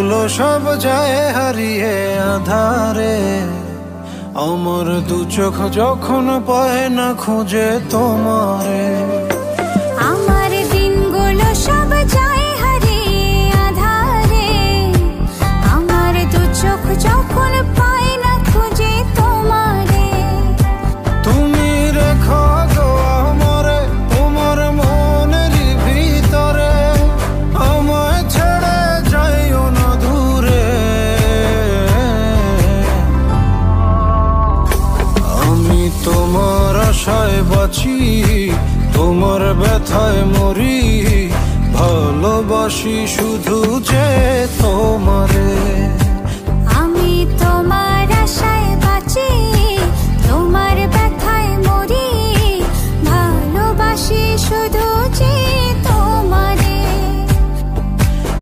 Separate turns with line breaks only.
দিনগুলো সব যায় হারিয়ে আধারে, আমার দু চোখ যখন পায় না খুঁজে তোমারে।
আমার দিনগুলো সব যায় হারিয়ে আধারে, আমার দু চোখ যখন পায় না খুঁজে তোমারে।
তুমি রেখো গো আমারে তোমার মনের ভিতরে, আমায় ছেড়ে যাইও না দূরে। আমি তোমার আশায় বাঁচি, তোমার ব্যথায় মরি, ভালোবাসি শুধু যে তোমারে।